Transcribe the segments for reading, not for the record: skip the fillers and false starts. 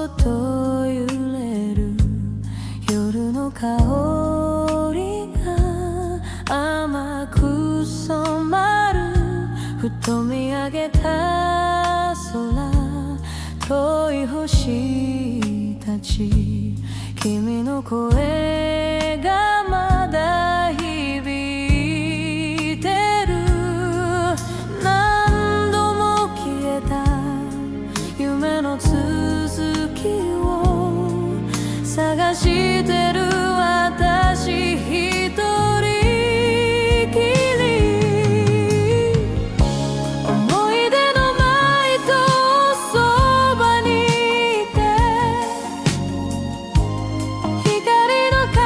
そと揺れる夜の香りが甘く染まる。ふと見上げた空、遠い星たち、君の声がまだ響いてる。何度も消えた夢の続きを探してる私一人きり。思い出のマイトそばにいて、光の影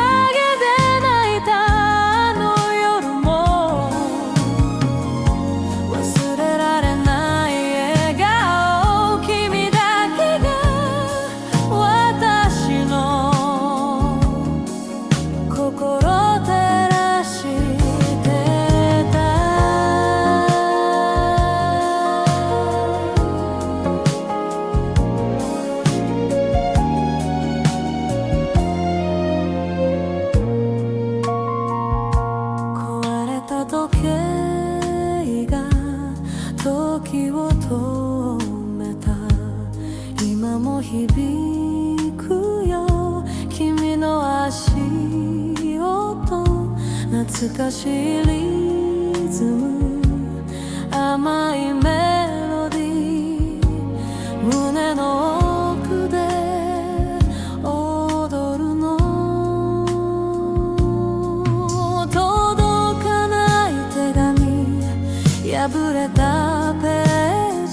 で泣いたあの夜も忘れられない笑顔。君だけが私の心照らしてた。壊れた時計が時を止めた。今も響くよ君の足音、懐かしいリズム、甘いメロディー、胸の奥で踊るの。届かない手紙、破れたペー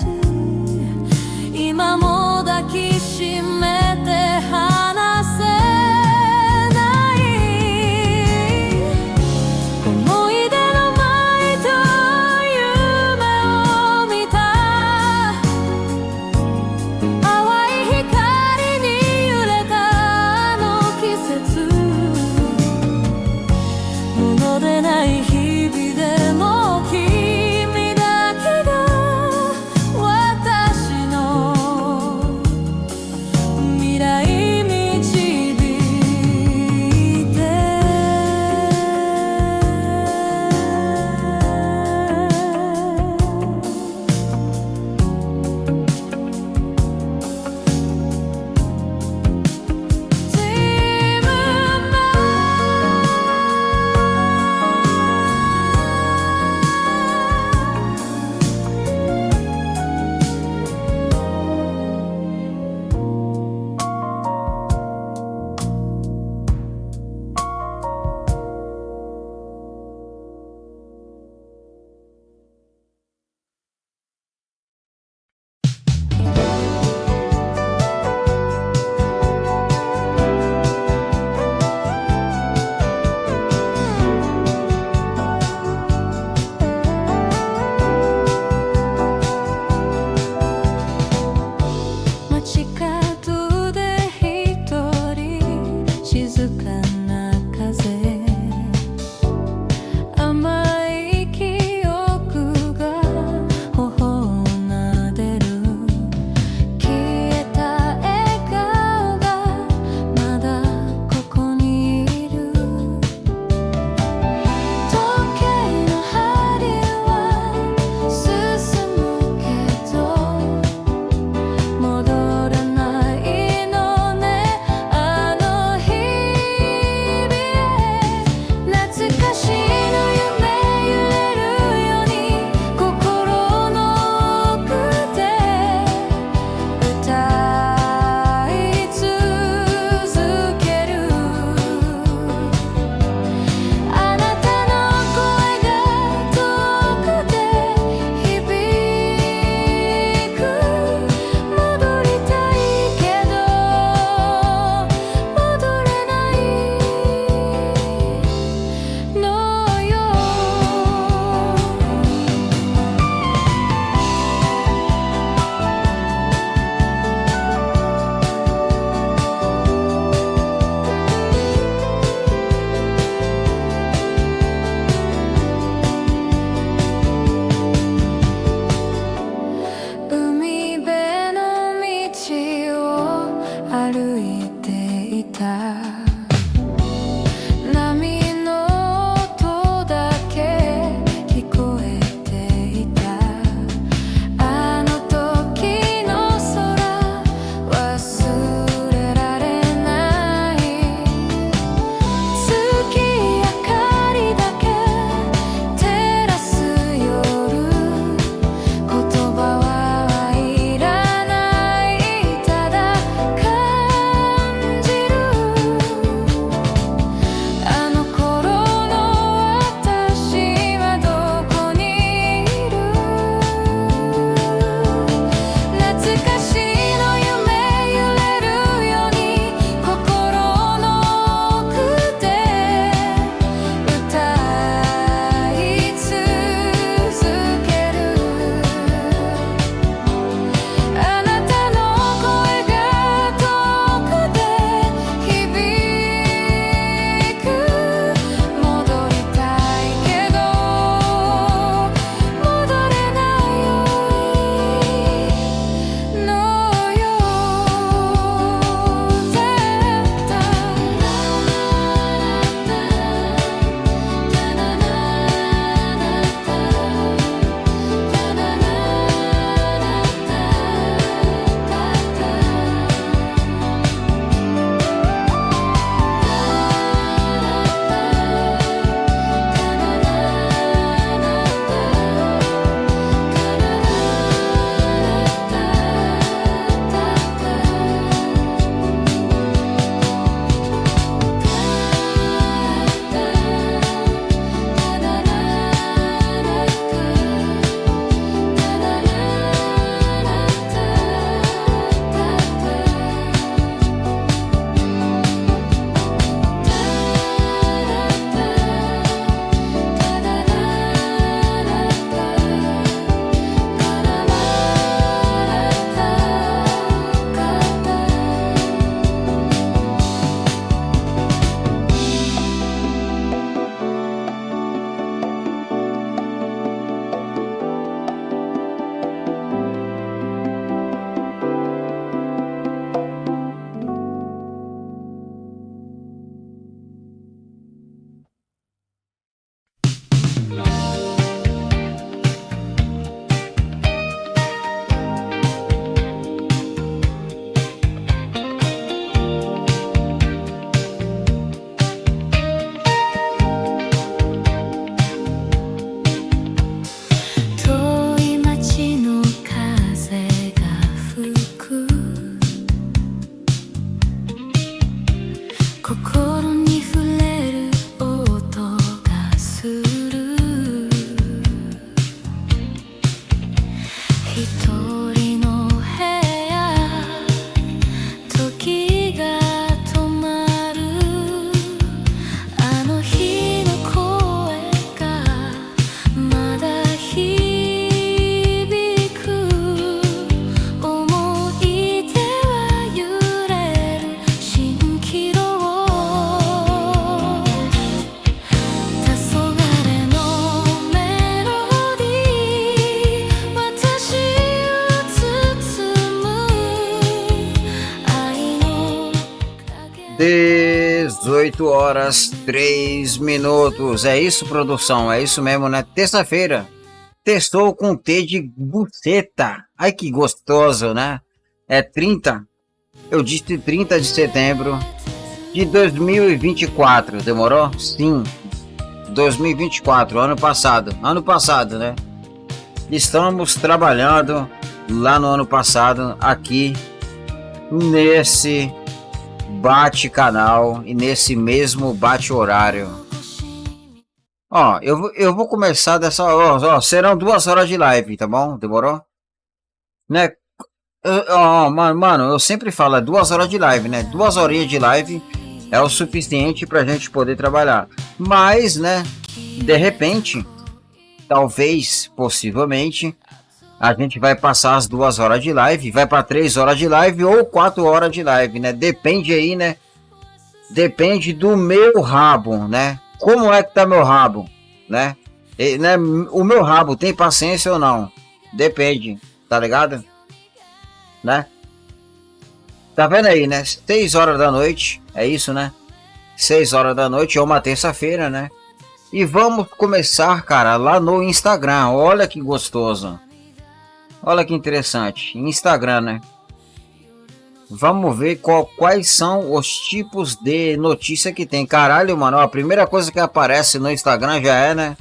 ジ、今も抱きしめて離せない。思い出のマイと夢を見歩いていた波の音だけ聞こえていたあの時の空忘れられない月明かりだけ照らす夜言葉はいらないただ感じるあの頃の私はどこにいる懐かしの夢揺れるように心の奥で歌い続けるあなたの声が遠くで響く戻りたいけど戻れないのよ絶遠い街の風が吹く心に触れる音がする一人の部屋時が止まるあの日の声がまだ響く思い出は揺れる蜃気楼黄昏のメロディー私を包む愛の影 18 horas 3 minutos. É isso, produção? É isso mesmo, né? Terça-feira. Testou com T de buceta. Ai, que gostoso, né? É 30. Eu disse 30 de setembro de 2024. Demorou? Sim. 2024, ano passado. Ano passado, né? Estamos trabalhando lá no ano passado, aqui nesse bate-canal e nesse mesmo bate-horário. Ó, eu vou começar dessa... Ó, serão 2 horas de live, tá bom? Demorou? Né? Mano, eu sempre falo, é 2 horas de live, né? 2 horinhas de live é o suficiente pra gente poder trabalhar. Mas, né? De repente, talvez, possivelmente, a gente vai passar as 2 horas de live, vai para 3 horas de live ou 4 horas de live, né? Depende aí, né? Depende do meu rabo, né? Como é que tá meu rabo, né? Né? O meu rabo tem paciência ou não? Depende, tá ligado? Né? Tá vendo aí, né? 6 horas da noite, é isso, né? 6 horas da noite é uma terça-feira, né? E vamos começar, cara, lá no Instagram. Olha que gostoso. Olha que interessante. Instagram, né? Vamos ver quais são os tipos de notícia que tem. Caralho, mano, a primeira coisa que aparece no Instagram já é, né?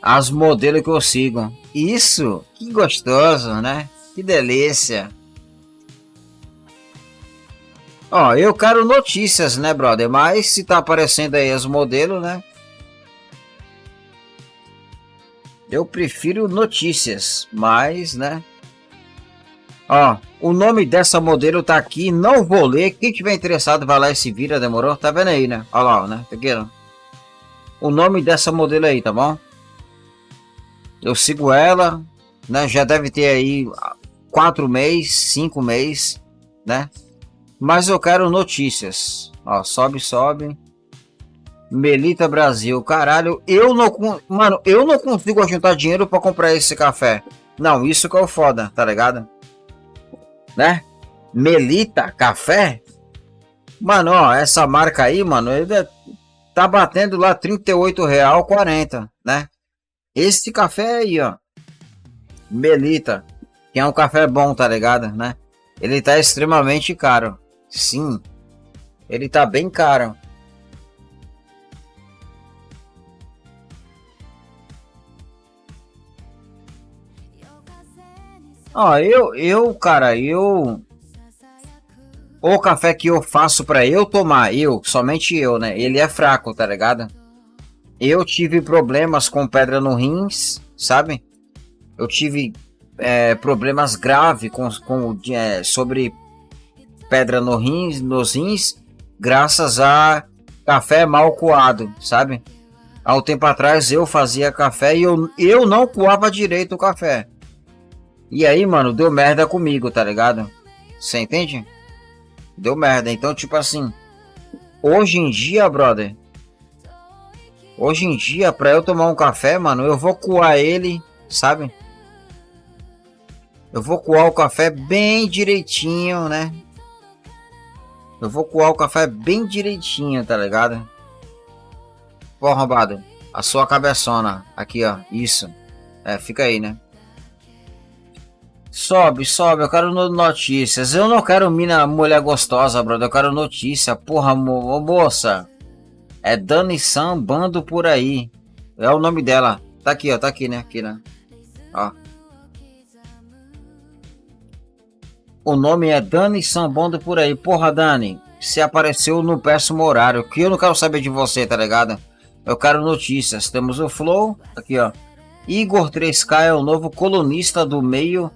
As modelos que eu sigo. Isso, que gostoso, né? Que delícia. Ó, eu quero notícias, né, brother? Mas se tá aparecendo aí os modelos, né? Eu prefiro notícias, mas, né? Ó, o nome dessa modelo tá aqui, não vou ler. Quem tiver interessado vai lá e se vira, demorou? Tá vendo aí, né? Olha lá, né? Tá aqui, ó. O nome dessa modelo aí, tá bom? Eu sigo ela, né? Já deve ter aí 4 meses, 5 meses, né? Mas eu quero notícias. Ó, sobe, sobe. Melita Brasil, caralho, mano, eu não consigo juntar dinheiro pra comprar esse café. Não, isso que é o foda, tá ligado? Né? Melita Café? Mano, ó, essa marca aí, mano, ele tá batendo lá R$38,40, né? Esse café aí, ó, Melita, que é um café bom, tá ligado, né? Ele tá extremamente caro. Sim, ele tá bem caro. Ó, cara, o café que eu faço pra eu tomar, somente eu, né? Ele é fraco, tá ligado? Eu tive problemas com pedra no rins, sabe? Eu tive problemas graves sobre pedra no rins, nos rins, graças a café mal coado, sabe? Há um tempo atrás eu fazia café e eu não coava direito o café. E aí, mano, deu merda comigo, tá ligado? Você entende? Deu merda. Então, tipo assim, hoje em dia, brother, hoje em dia, pra eu tomar um café, mano, eu vou coar ele, sabe? Eu vou coar o café bem direitinho, né? Eu vou coar o café bem direitinho, tá ligado? Pô, arrombado, a sua cabeçona. Aqui, ó, isso. Fica aí, né? Sobe, sobe, eu quero notícias. Eu não quero mulher gostosa, brother. Eu quero notícia. Porra, moça. É Dani Sambando por aí. É o nome dela. Tá aqui, ó. Tá aqui, né? Aqui, né? Ó. O nome é Dani Sambando por aí. Porra, Dani. Se apareceu no péssimo horário. Que eu não quero saber de você, tá ligado? Eu quero notícias. Temos o Flow. Aqui, ó. Igor 3K é o novo colunista do Meio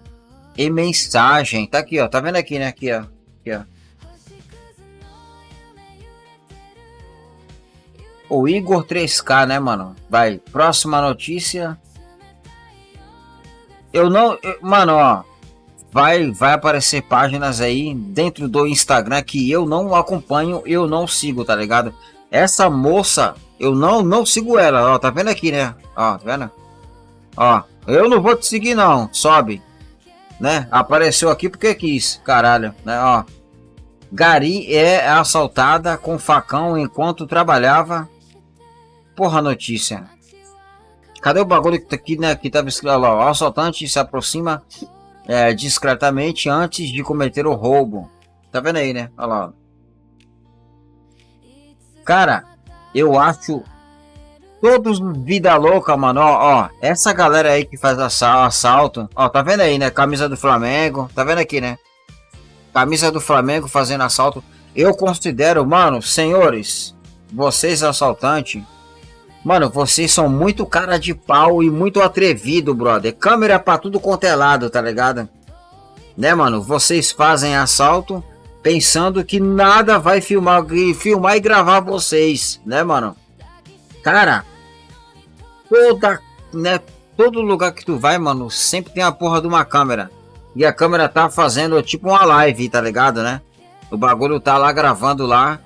e Mensagem. Tá aqui, ó. Tá vendo aqui, né? Aqui, ó. Aqui, ó. O Igor 3K, né, mano? Vai. Próxima notícia. Mano, ó. Vai aparecer páginas aí dentro do Instagram que eu não acompanho, eu não sigo, tá ligado? Essa moça, eu não sigo ela, ó. Tá vendo aqui, né? Ó, tá vendo? Ó. Eu não vou te seguir, não. Sobe. Né? Apareceu aqui porque quis, caralho, né? Ó, Gari é assaltada com facão enquanto trabalhava. Porra, notícia. Cadê o bagulho que tá aqui, né? Que tava escrito lá, ó, o assaltante se aproxima discretamente antes de cometer o roubo. Tá vendo aí, né? Olha lá. Cara, eu acho todos vida louca, mano. Ó, essa galera aí que faz assalto. Ó, tá vendo aí, né? Camisa do Flamengo. Tá vendo aqui, né? Camisa do Flamengo fazendo assalto. Eu considero, mano, senhores, vocês assaltantes, mano, vocês são muito cara de pau e muito atrevido, brother. Câmera pra tudo quanto é lado, tá ligado? Né, mano? Vocês fazem assalto pensando que nada vai filmar e gravar vocês, né, mano? Cara, todo lugar que tu vai, mano, sempre tem a porra de uma câmera. E a câmera tá fazendo tipo uma live, tá ligado, né? O bagulho tá lá gravando lá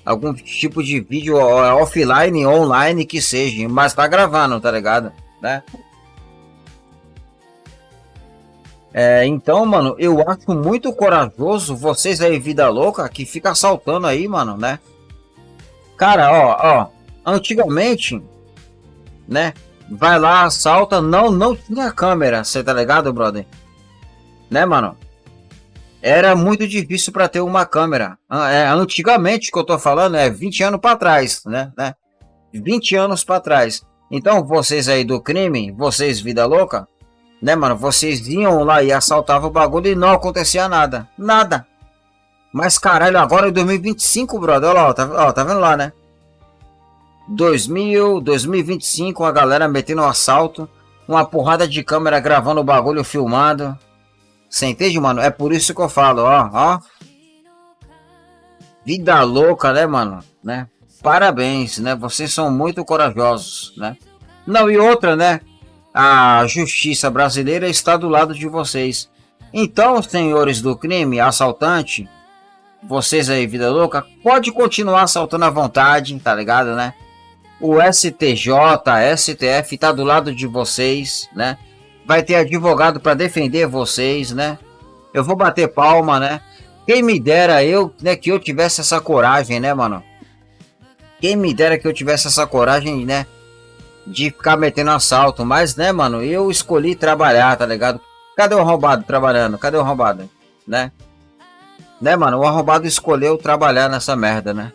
algum tipo de vídeo offline, online que seja, mas tá gravando, tá ligado, né? Então, mano, eu acho muito corajoso vocês aí, vida louca, que fica assaltando aí, mano, né? Cara, ó, antigamente, né? Vai lá, assalta, não tinha câmera, você tá ligado, brother? Né, mano? Era muito difícil para ter uma câmera. Antigamente, que eu tô falando, 20 anos para trás, né? 20 anos para trás. Então, vocês aí do crime, vocês, vida louca, né, mano? Vocês iam lá e assaltavam o bagulho e não acontecia nada. Nada. Mas caralho, agora é 2025, brother. Olha lá, tá vendo lá, né? 2025, a galera metendo um assalto, uma porrada de câmera gravando o bagulho, filmado. Você entende, mano? É por isso que eu falo, ó. Vida louca, né, mano? Né? Parabéns, né? Vocês são muito corajosos, né? Não, e outra, né? A justiça brasileira está do lado de vocês. Então, senhores do crime, assaltante, vocês aí, vida louca, pode continuar assaltando à vontade, tá ligado, né? O STJ, STF tá do lado de vocês, né? Vai ter advogado para defender vocês, né? Eu vou bater palma, né? Quem me dera né, que eu tivesse essa coragem, né, mano? Quem me dera que eu tivesse essa coragem, né? De ficar metendo assalto. Mas, né, mano, eu escolhi trabalhar, tá ligado? Cadê o arrombado trabalhando? Cadê o arrombado? Né? Né, mano? O arrombado escolheu trabalhar nessa merda, né?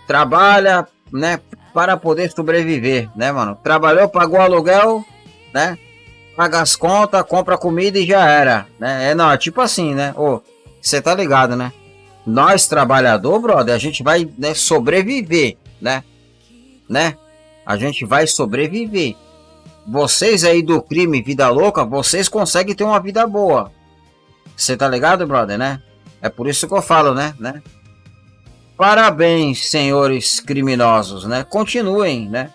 Trabalha, né? Para poder sobreviver, né, mano? Trabalhou, pagou aluguel, né? Paga as contas, compra comida e já era, né? Não, é tipo assim, né? Você tá ligado, né? Nós, trabalhador, brother, a gente vai, né, sobreviver, né? A gente vai sobreviver. Vocês aí do crime, vida louca, vocês conseguem ter uma vida boa. Você tá ligado, brother, né? É por isso que eu falo, né? Parabéns, senhores criminosos, né? Continuem, né?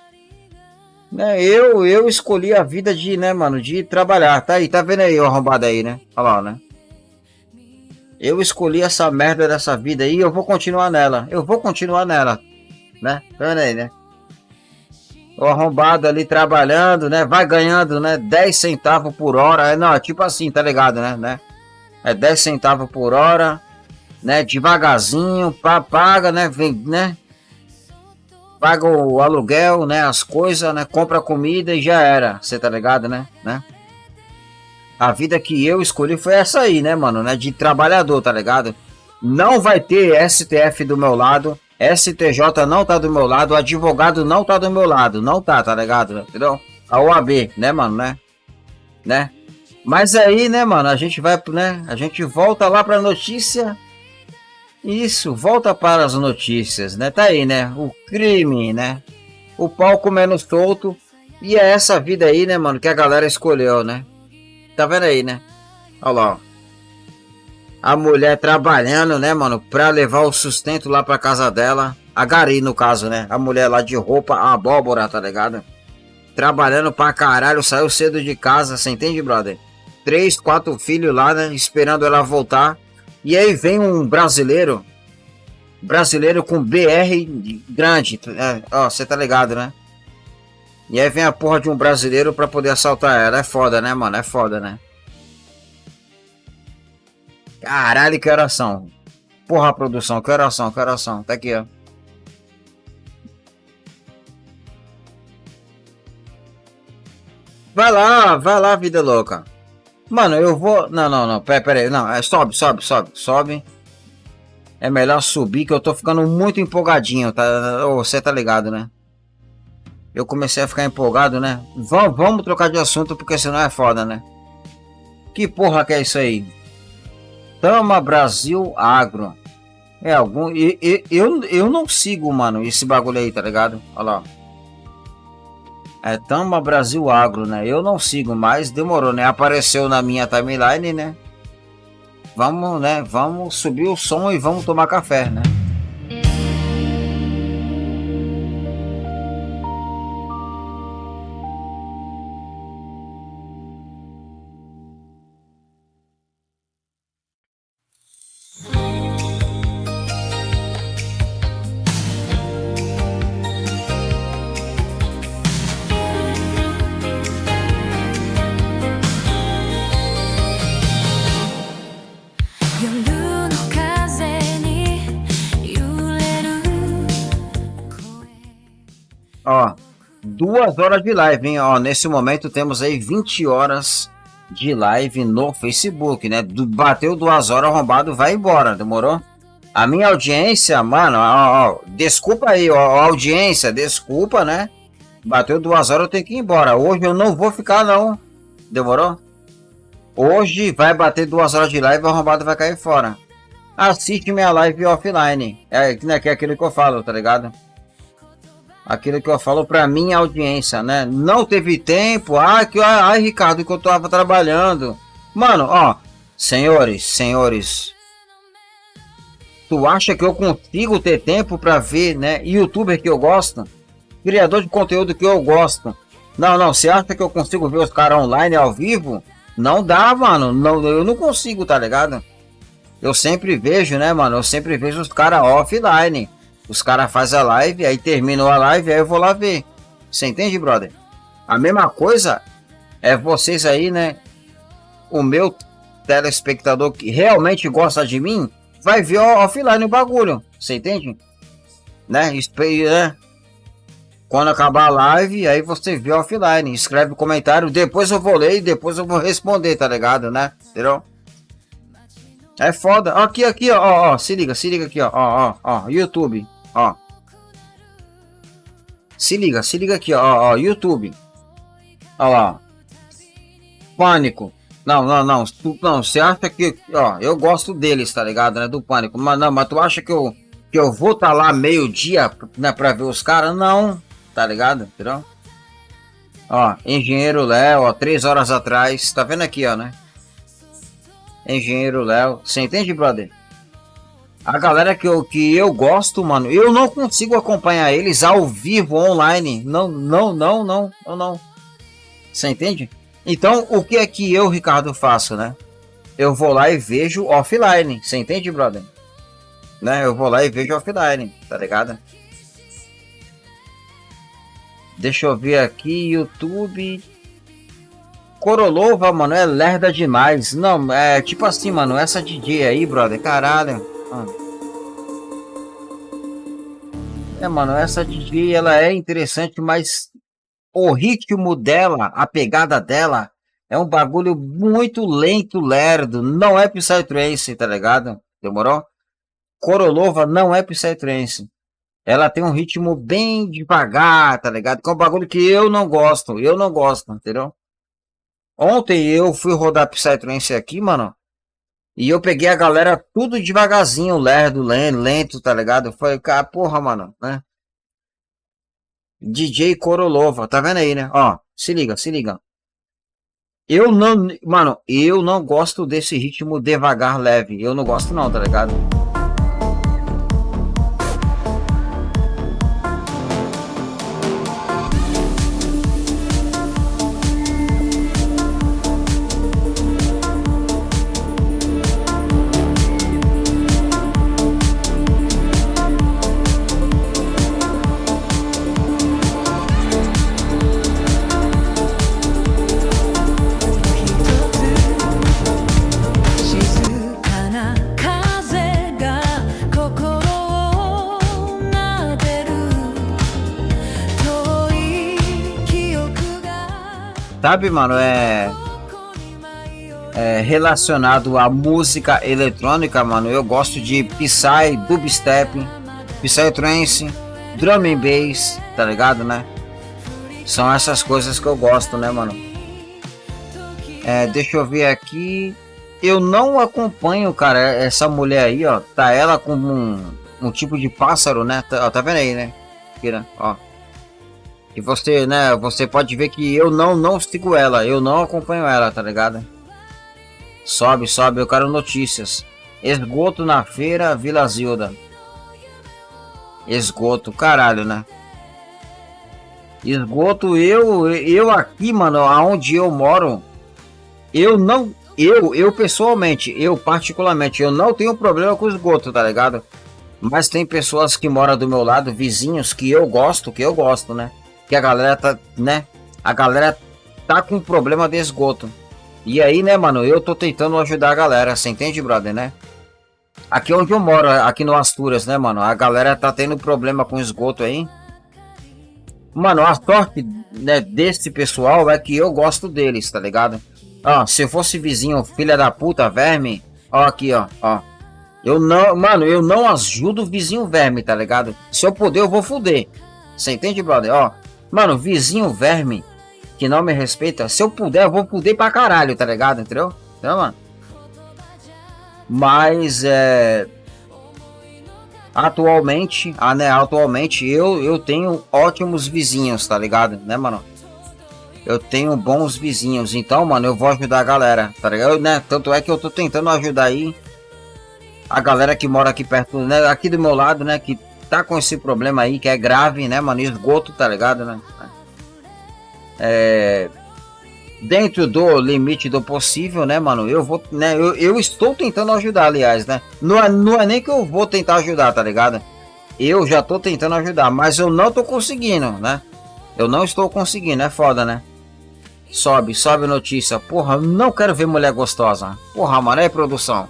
Eu escolhi a vida de, né, mano, de trabalhar. Tá aí, tá vendo aí o arrombado aí, né? Olha lá, né? Eu escolhi essa merda dessa vida aí e eu vou continuar nela. Né? Tá vendo aí, né? O arrombado ali trabalhando, né? Vai ganhando, né? 10 centavos por hora. Não, tipo assim, tá ligado, né? É 10 centavos por hora, né? Devagarzinho, paga, né? Vem, né? Paga o aluguel, né? As coisas, né? Compra comida e já era. Você tá ligado, né? A vida que eu escolhi foi essa aí, né, mano? Né? De trabalhador, tá ligado? Não vai ter STF do meu lado. STJ não tá do meu lado. O advogado não tá do meu lado. Não tá ligado? Entendeu? A OAB, né, mano? Né? Mas aí, né, mano? A gente vai, né? A gente volta lá pra notícia. Isso, volta para as notícias, né? Tá aí, né? O crime, né? O pau comendo solto. E é essa vida aí, né, mano? Que a galera escolheu, né? Tá vendo aí, né? Olha lá, ó. A mulher trabalhando, né, mano? Pra levar o sustento lá pra casa dela. A Gari, no caso, né? A mulher lá de roupa, a abóbora, tá ligado? Trabalhando pra caralho, saiu cedo de casa, você entende, brother? 3, 4 filhos lá, né? Esperando ela voltar. E aí vem um brasileiro com BR grande, ó, você tá ligado, né? E aí vem a porra de um brasileiro pra poder assaltar ela. É foda, né, mano? É foda, né? Caralho, que oração. Porra, produção, que oração. Tá aqui, ó. Vai lá, vida louca. Mano, eu vou... Não. Pera aí. Não, sobe. É melhor subir que eu tô ficando muito empolgadinho, tá? Você tá ligado, né? Eu comecei a ficar empolgado, né? Vamos trocar de assunto, porque senão é foda, né? Que porra que é isso aí? Tama Brasil Agro. É algum... Eu não sigo, mano, esse bagulho aí, tá ligado? Olha lá. É Tama Brasil Agro, né? Eu não sigo, mas demorou, né? Apareceu na minha timeline, né? Vamos, né? Vamos subir o som e vamos tomar café, né? Ó, 2 horas de live, hein? Ó, nesse momento temos aí 20 horas de live no Facebook, né? Bateu 2 horas, arrombado, vai embora, demorou? A minha audiência, mano, ó, desculpa aí, ó, audiência, desculpa, né? Bateu 2 horas, eu tenho que ir embora. Hoje eu não vou ficar, não. Demorou? Hoje vai bater 2 horas de live, o arrombado vai cair fora. Assiste minha live offline. Né, que é aquilo que eu falo, tá ligado? Aquilo que eu falo pra minha audiência, né? Não teve tempo. Ai, Ricardo, que eu tava trabalhando. Mano, ó. Senhores. Tu acha que eu consigo ter tempo pra ver, né? Youtuber que eu gosto? Criador de conteúdo que eu gosto? Não. Você acha que eu consigo ver os caras online, ao vivo? Não dá, mano. Não, eu não consigo, tá ligado? Eu sempre vejo, né, mano? Eu sempre vejo os caras offline. Os caras fazem a live, aí terminam a live, aí eu vou lá ver. Você entende, brother? A mesma coisa é vocês aí, né? O meu telespectador que realmente gosta de mim, vai ver offline o bagulho. Você entende? Né? Quando acabar a live, aí você vê offline. Escreve comentário, depois eu vou ler e depois eu vou responder, tá ligado, né? Entendeu? É foda. Aqui, ó, se liga aqui, ó, YouTube, ó. Se liga aqui, ó, YouTube. Ó lá. Pânico. Não, você acha que, ó, eu gosto deles, tá ligado, né, do Pânico. Mas tu acha que eu vou tá lá meio-dia, né, pra ver os caras? Não, tá ligado, entendeu? Ó, Engenheiro Léo, ó, 3 horas atrás, tá vendo aqui, ó, né? Engenheiro Léo, você entende, brother? A galera que eu gosto, mano, eu não consigo acompanhar eles ao vivo, online. Não. Você entende? Então, o que é que eu, Ricardo, faço, né? Eu vou lá e vejo offline. Você entende, brother? Né? Eu vou lá e vejo offline, tá ligado? Deixa eu ver aqui, YouTube. Corolova, mano, é lerda demais. Não, é tipo assim, mano, essa DJ aí, brother, caralho. Mano, essa DJ, ela é interessante, mas o ritmo dela, a pegada dela, é um bagulho muito lento, lerdo. Não é Psytrance, tá ligado? Demorou? Corolova não é Psytrance. Ela tem um ritmo bem devagar, tá ligado? Que é um bagulho que eu não gosto, entendeu? Ontem eu fui rodar Psytrance aqui, mano. E eu peguei a galera tudo devagarzinho, lerdo, lento, tá ligado? Foi, cara, porra, mano, né? DJ Corolova, tá vendo aí, né? Ó, se liga. Mano, eu não gosto desse ritmo devagar, leve. Eu não gosto não, tá ligado? Sabe, mano, é relacionado à música eletrônica, mano. Eu gosto de Psy, Dubstep, Psytrance, Drum and Bass, tá ligado, né? São essas coisas que eu gosto, né, mano? Deixa eu ver aqui. Eu não acompanho, cara, essa mulher aí, ó. Tá ela com um tipo de pássaro, né? Tá vendo aí, né? Aqui, né? Ó. E você, né, você pode ver que eu não sigo ela, eu não acompanho ela, tá ligado? Sobe, eu quero notícias. Esgoto na feira, Vila Zilda. Esgoto, caralho, né? Esgoto, eu aqui, mano, aonde eu moro, eu pessoalmente, eu particularmente, eu não tenho problema com esgoto, tá ligado? Mas tem pessoas que moram do meu lado, vizinhos, que eu gosto, né? Que a galera tá, né? A galera tá com problema de esgoto. E aí, né, mano, eu tô tentando ajudar a galera, você entende, brother, né? Aqui onde eu moro, aqui no Astúrias, né, mano? A galera tá tendo problema com esgoto aí. Mano, a sorte, né, desse pessoal é que eu gosto deles, tá ligado? Ó, se eu fosse vizinho, filha da puta, verme, ó, aqui, ó. Eu não, mano, eu não ajudo o vizinho verme, tá ligado? Se eu puder, eu vou fuder. Você entende, brother? Ó, mano, vizinho verme que não me respeita, se eu puder, eu vou fuder pra caralho, tá ligado? Entendeu? Então, mano. Mas, atualmente eu tenho ótimos vizinhos, tá ligado? Né, mano? Eu tenho bons vizinhos, então, mano, eu vou ajudar a galera, tá ligado? Né? Tanto é que eu tô tentando ajudar aí a galera que mora aqui perto, né? Aqui do meu lado, né? Que tá com esse problema aí, que é grave, né, mano? Esgoto, tá ligado, né? Dentro do limite do possível, né, mano? Eu vou, né? Eu estou tentando ajudar, aliás, né? Não é nem que eu vou tentar ajudar, tá ligado? Eu já tô tentando ajudar, mas eu não tô conseguindo, né? Eu não estou conseguindo, é foda, né? Sobe notícia. Porra, eu não quero ver mulher gostosa. Porra, mano, é produção.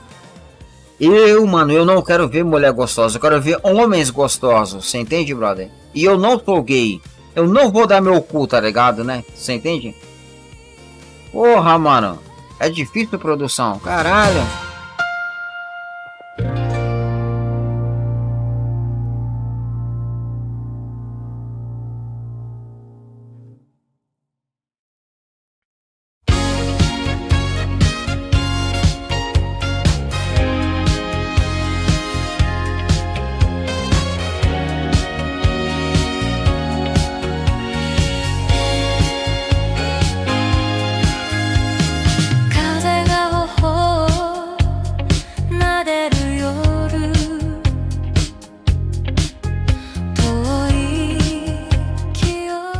Mano, eu não quero ver mulher gostosa. Eu quero ver homens gostosos. Você entende, brother? E eu não sou gay. Eu não vou dar meu cu, tá ligado, né? Você entende? Porra, mano. É difícil produção. Caralho.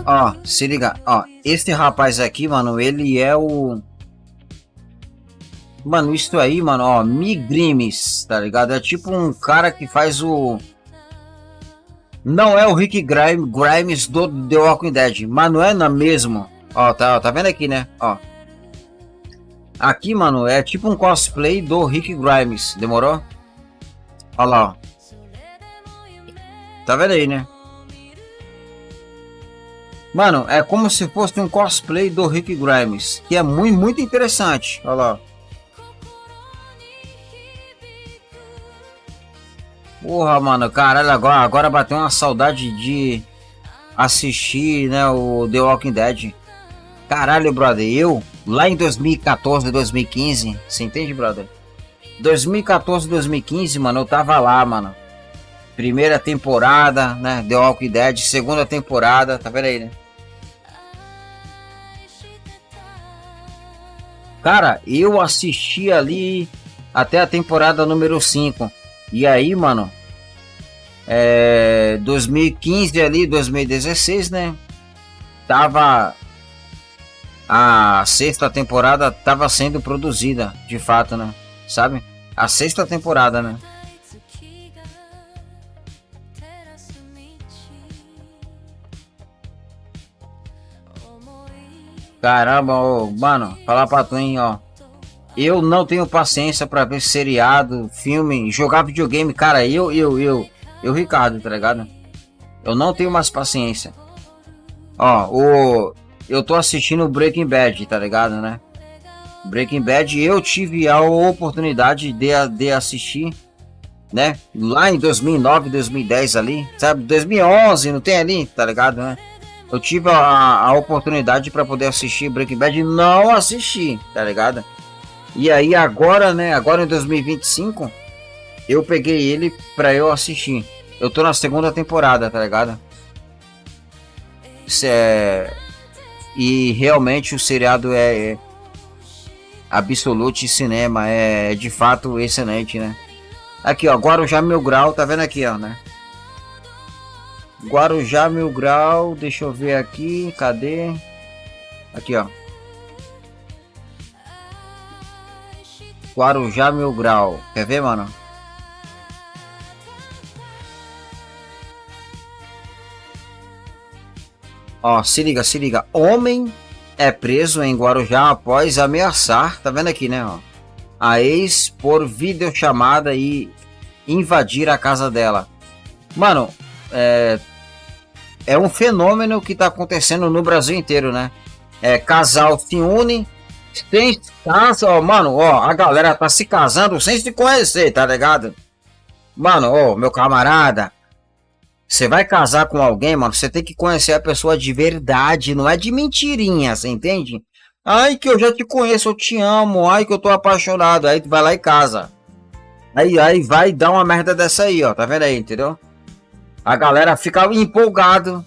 Ó, se liga, ó, esse rapaz aqui, mano, ele é o... Mano, isso aí, mano, ó, Migrimes, tá ligado? É tipo um cara que faz o... Não é o Rick Grimes do The Walking Dead, mas não é na mesmo. Ó, tá vendo aqui, né? Ó. Aqui, mano, é tipo um cosplay do Rick Grimes, demorou? Ó lá, ó. Tá vendo aí, né? Mano, é como se fosse um cosplay do Rick Grimes, que é muito, muito interessante. Olha lá. Porra, mano, caralho, agora bateu uma saudade de assistir, né, o The Walking Dead. Caralho, brother, eu, lá em 2014, 2015, você entende, brother? 2014, 2015, mano, eu tava lá, mano. Primeira temporada, né, The Walking Dead, segunda temporada, tá vendo aí, né? Cara, eu assisti ali até a temporada número 5. E aí, mano, 2015 ali, 2016, né? Tava... A sexta temporada tava sendo produzida, de fato, né? Sabe? A sexta temporada, né? Caramba, ô, mano, falar pra tu, hein, ó. Eu não tenho paciência pra ver seriado, filme, jogar videogame, cara. Eu, Ricardo, tá ligado? Eu não tenho mais paciência. Ó, eu tô assistindo Breaking Bad, tá ligado, né? Breaking Bad, eu tive a oportunidade de assistir, né? Lá em 2009, 2010 ali, sabe? 2011, não tem ali, tá ligado, né? Eu tive a oportunidade para poder assistir Breaking Bad e não assisti, tá ligado? E aí agora, né? Agora em 2025, eu peguei ele pra eu assistir. Eu tô na segunda temporada, tá ligado? E realmente o seriado é Absolute Cinema, é de fato excelente, né? Aqui, ó, Guarujá Mil Grau, tá vendo aqui, ó, né? Guarujá Mil Grau, deixa eu ver aqui, cadê? Aqui, ó. Guarujá Mil Grau, quer ver, mano? Ó, se liga, se liga. Homem é preso em Guarujá após ameaçar, tá vendo aqui, né, ó? A ex por videochamada e invadir a casa dela. Mano, é um fenômeno que tá acontecendo no Brasil inteiro, né? Casal se une, sem casa, ó, mano, ó, a galera tá se casando sem se conhecer, tá ligado? Mano, ó, meu camarada, você vai casar com alguém, mano, você tem que conhecer a pessoa de verdade, não é de mentirinha, você entende? Ai, que eu já te conheço, eu te amo, ai, que eu tô apaixonado, aí tu vai lá e casa. Aí vai dar uma merda dessa aí, ó, tá vendo aí, entendeu? A galera fica empolgado,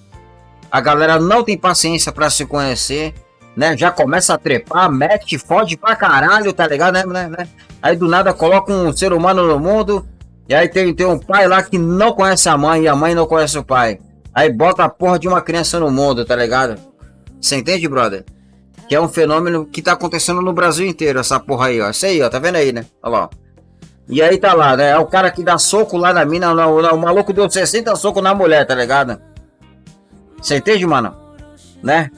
a galera não tem paciência pra se conhecer, né? Já começa a trepar, mete, fode pra caralho, tá ligado, né? Aí do nada coloca um ser humano no mundo, e aí tem um pai lá que não conhece a mãe, e a mãe não conhece o pai. Aí bota a porra de uma criança no mundo, tá ligado? Você entende, brother? Que é um fenômeno que tá acontecendo no Brasil inteiro, essa porra aí, ó. Isso aí, ó, tá vendo aí, né? Olha lá, ó. E aí tá lá, né? É o cara que dá soco lá na mina, o maluco deu 60 socos na mulher, tá ligado? Você entende, mano? Né?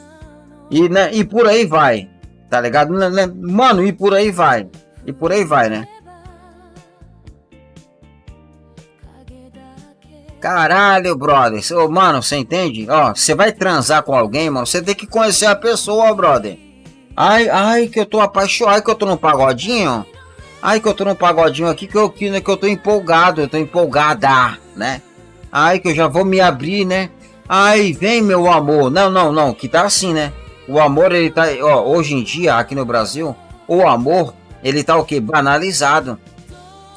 E por aí vai, tá ligado? Mano, e por aí vai. E por aí vai, né? Caralho, brother. Mano, você entende? Ó, você vai transar com alguém, mano, você tem que conhecer a pessoa, brother. Ai, que eu tô apaixonado, ai, que eu tô no pagodinho. Ai, que eu tô no pagodinho aqui, que eu tô empolgado, eu tô empolgada, né? Ai, que eu já vou me abrir, né? Ai, vem, meu amor. Não, que tá assim, né? O amor, ele tá, ó, hoje em dia, aqui no Brasil, o amor, ele tá o quê? Banalizado.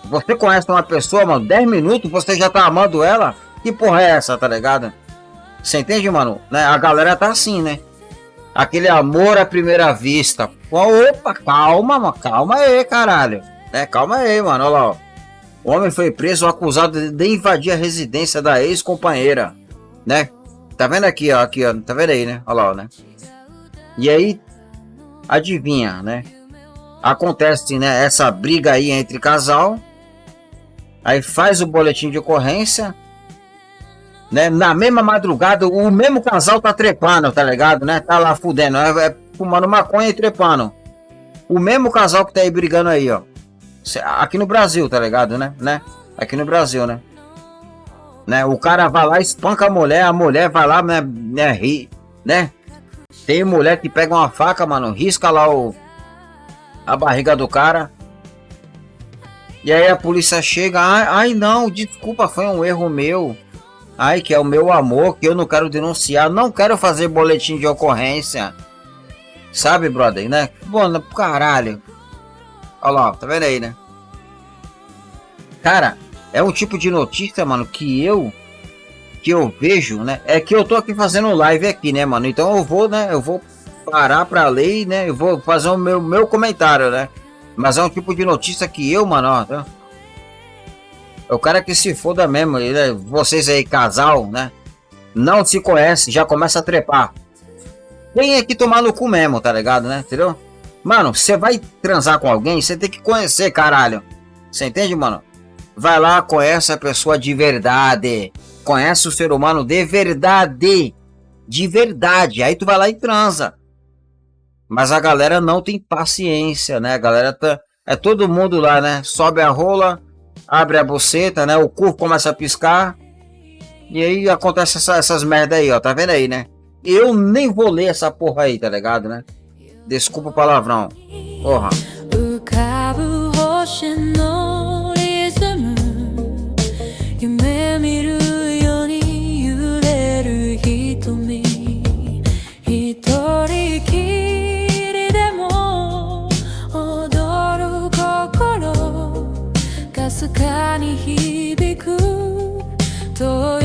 Você conhece uma pessoa, mano, 10 minutos, você já tá amando ela? Que porra é essa, tá ligado? Você entende, mano? Né? A galera tá assim, né? Aquele amor à primeira vista. Opa, calma, mano, calma aí, caralho. Calma aí, mano, olha lá, ó. O homem foi preso acusado de invadir a residência da ex-companheira, né? Tá vendo aqui, ó, tá vendo aí, né? Olha lá, ó, né? E aí, adivinha, né? Acontece, né, essa briga aí entre casal. Aí faz o boletim de ocorrência, né? Na mesma madrugada, o mesmo casal tá trepando, tá ligado, né? Tá lá fudendo, fumando maconha e trepando. O mesmo casal que tá aí brigando aí, ó. Aqui no Brasil, tá ligado, né? Aqui no Brasil, né? O cara vai lá, espanca a mulher vai lá, né? Ri, né? Tem mulher que pega uma faca, mano, risca lá a barriga do cara. E aí a polícia chega, ai não, desculpa, foi um erro meu. Ai, que é o meu amor, que eu não quero denunciar, não quero fazer boletim de ocorrência. Sabe, brother, né? Bom, caralho. Olha lá, tá vendo aí, né? Cara, é um tipo de notícia, mano, que eu vejo, né? É que eu tô aqui fazendo live aqui, né, mano? Então eu vou parar pra ler, né? Eu vou fazer o meu comentário, né? Mas é um tipo de notícia que eu, mano, ó, tá? É o cara que se foda mesmo, né? Vocês aí, casal, né? Não se conhece, já começa a trepar. Tem que tomar no cu mesmo, tá ligado, né? Entendeu? Mano, você vai transar com alguém, você tem que conhecer, caralho. Você entende, mano? Vai lá, conhece a pessoa de verdade. Conhece o ser humano de verdade. De verdade. Aí tu vai lá e transa. Mas a galera não tem paciência, né? A galera tá... É todo mundo lá, né? Sobe a rola, abre a buceta, né? O cu começa a piscar. E aí acontece essas merda aí, ó. Tá vendo aí, né? Eu nem vou ler essa porra aí, tá ligado, né? Desculpa o palavrão. Porra. Ka すかに響く遠い